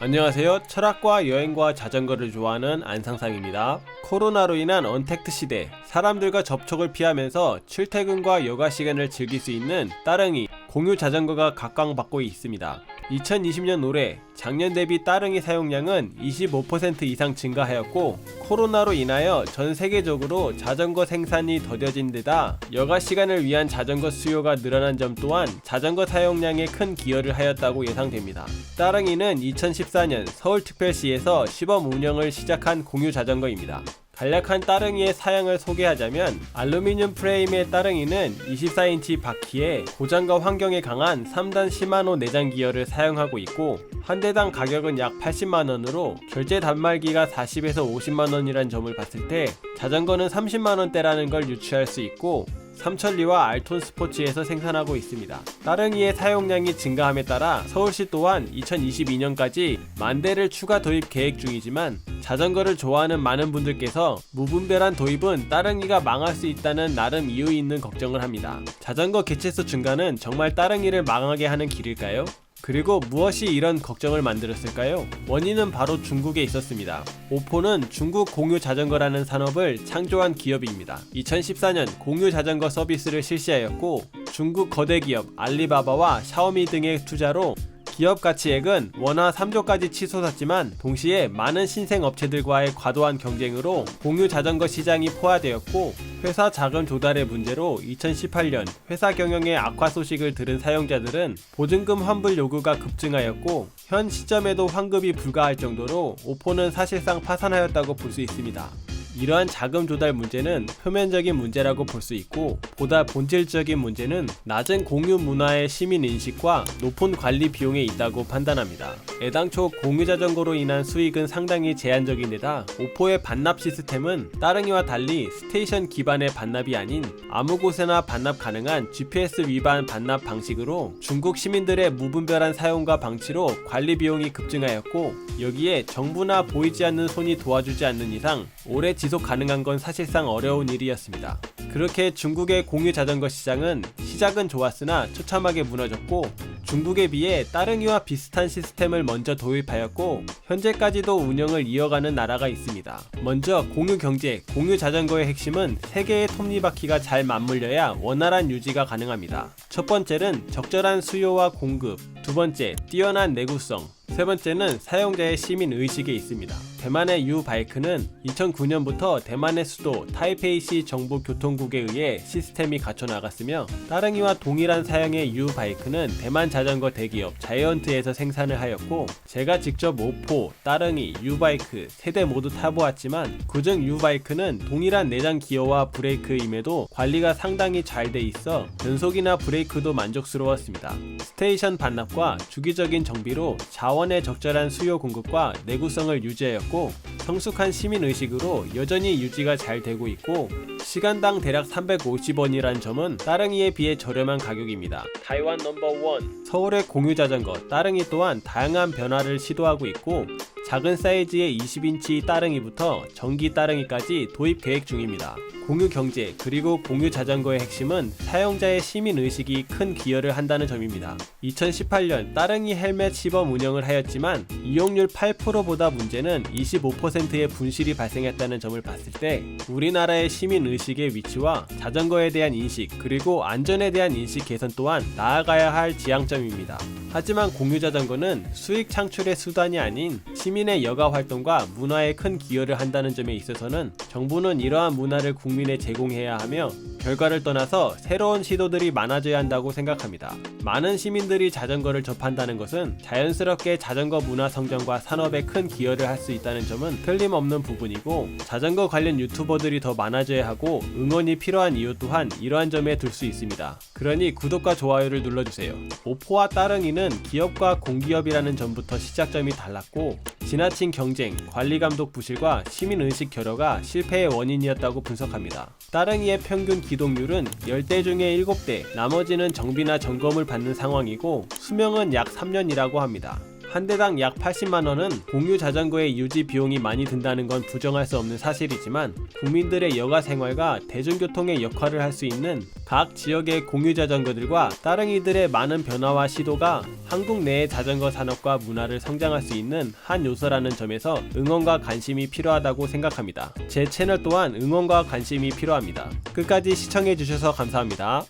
안녕하세요. 철학과 여행과 자전거를 좋아하는 안상상입니다. 코로나로 인한 언택트 시대, 사람들과 접촉을 피하면서 출퇴근과 여가 시간을 즐길 수 있는 따릉이, 공유 자전거가 각광받고 있습니다. 2020년 올해 작년 대비 따릉이 사용량은 25% 이상 증가하였고, 코로나로 인하여 전 세계적으로 자전거 생산이 더뎌진 데다 여가 시간을 위한 자전거 수요가 늘어난 점 또한 자전거 사용량에 큰 기여를 하였다고 예상됩니다. 따릉이는 2014년 서울특별시에서 시범 운영을 시작한 공유 자전거입니다. 간략한 따릉이의 사양을 소개하자면, 알루미늄 프레임의 따릉이는 24인치 바퀴에 고장과 환경에 강한 3단 시마노 내장 기어를 사용하고 있고, 한 대당 가격은 약 80만원으로 결제 단말기가 40에서 50만원이란 점을 봤을 때 자전거는 30만원대라는 걸 유추할 수 있고, 삼천리와 알톤 스포츠에서 생산하고 있습니다. 따릉이의 사용량이 증가함에 따라 서울시 또한 2022년까지 10,000대를 추가 도입 계획 중이지만, 자전거를 좋아하는 많은 분들께서 무분별한 도입은 따릉이가 망할 수 있다는 나름 이유 있는 걱정을 합니다. 자전거 개체수 증가는 정말 따릉이를 망하게 하는 길일까요? 그리고 무엇이 이런 걱정을 만들었을까요? 원인은 바로 중국에 있었습니다. 오포는 중국 공유 자전거라는 산업을 창조한 기업입니다. 2014년 공유 자전거 서비스를 실시하였고, 중국 거대 기업 알리바바와 샤오미 등의 투자로 기업 가치액은 원화 3조까지 치솟았지만, 동시에 많은 신생 업체들과의 과도한 경쟁으로 공유 자전거 시장이 포화되었고, 회사 자금 조달의 문제로 2018년 회사 경영의 악화 소식을 들은 사용자들은 보증금 환불 요구가 급증하였고, 현 시점에도 환급이 불가할 정도로 오포는 사실상 파산하였다고 볼 수 있습니다. 이러한 자금 조달 문제는 표면적인 문제라고 볼 수 있고, 보다 본질적인 문제는 낮은 공유 문화의 시민 인식과 높은 관리 비용에 있다고 판단합니다. 애당초 공유 자전거로 인한 수익은 상당히 제한적인 데다 오포의 반납 시스템은 따릉이와 달리 스테이션 기반의 반납이 아닌 아무 곳에나 반납 가능한 GPS 위반 반납 방식으로 중국 시민들의 무분별한 사용과 방치로 관리 비용이 급증하였고, 여기에 정부나 보이지 않는 손이 도와주지 않는 이상 오래 지속 가능한 건 사실상 어려운 일이었습니다. 그렇게 중국의 공유 자전거 시장은 시작은 좋았으나 처참하게 무너졌고, 중국에 비해 따릉이와 비슷한 시스템을 먼저 도입하였고, 현재까지도 운영을 이어가는 나라가 있습니다. 먼저 공유 경제, 공유 자전거의 핵심은 세 개의 톱니바퀴가 잘 맞물려야 원활한 유지가 가능합니다. 첫 번째는 적절한 수요와 공급, 두 번째 뛰어난 내구성, 세 번째는 사용자의 시민 의식에 있습니다. 대만의 유바이크는 2009년부터 대만의 수도 타이페이시 정부 교통국에 의해 시스템이 갖춰 나갔으며, 따릉이와 동일한 사양의 유바이크는 대만 자전거 대기업 자이언트에서 생산을 하였고, 제가 직접 오포, 따릉이, 유바이크 세 대 모두 타보았지만, 그중 유바이크는 동일한 내장 기어와 브레이크임에도 관리가 상당히 잘 돼 있어 변속이나 브레이크도 만족스러웠습니다. 스테이션 반납과 주기적인 정비로 자원의 적절한 수요 공급과 내구성을 유지하였고, 성숙한 시민의식으로 여전히 유지가 잘 되고 있고, 시간당 대략 350원이란 점은 따릉이에 비해 저렴한 가격입니다. 타이완 넘버원 서울의 공유 자전거 따릉이 또한 다양한 변화를 시도하고 있고, 작은 사이즈의 20인치 따릉이부터 전기 따릉이까지 도입 계획 중입니다. 공유 경제 그리고 공유 자전거의 핵심은 사용자의 시민의식이 큰 기여를 한다는 점입니다. 2018년 따릉이 헬멧 시범 운영을 하였지만, 이용률 8%보다 문제는 25%의 분실이 발생했다는 점을 봤을 때, 우리나라의 시민의식의 위치와 자전거에 대한 인식 그리고 안전에 대한 인식 개선 또한 나아가야 할 지향점입니다. 하지만 공유 자전거는 수익 창출의 수단이 아닌 시민의 여가 활동과 문화에 큰 기여를 한다는 점에 있어서는 정부는 이러한 문화를 국민에 제공해야 하며, 결과를 떠나서 새로운 시도들이 많아져야 한다고 생각합니다. 많은 시민들이 자전거를 접한다는 것은 자연스럽게 자전거 문화 성장과 산업에 큰 기여를 할 수 있다는 점은 틀림없는 부분이고, 자전거 관련 유튜버들이 더 많아져야 하고 응원이 필요한 이유 또한 이러한 점에 둘 수 있습니다. 그러니 구독과 좋아요를 눌러주세요. 오포와 따릉이는 기업과 공기업이라는 점부터 시작점이 달랐고, 지나친 경쟁, 관리감독 부실과 시민의식 결여가 실패의 원인이었다고 분석합니다. 따릉이의 평균 기동률은 10대 중에 7대, 나머지는 정비나 점검을 받는 상황이고, 수명은 약 3년이라고 합니다. 한 대당 약 80만원은 공유 자전거의 유지 비용이 많이 든다는 건 부정할 수 없는 사실이지만, 국민들의 여가 생활과 대중교통의 역할을 할 수 있는 각 지역의 공유 자전거들과 따릉이들의 많은 변화와 시도가 한국 내의 자전거 산업과 문화를 성장할 수 있는 한 요소라는 점에서 응원과 관심이 필요하다고 생각합니다. 제 채널 또한 응원과 관심이 필요합니다. 끝까지 시청해주셔서 감사합니다.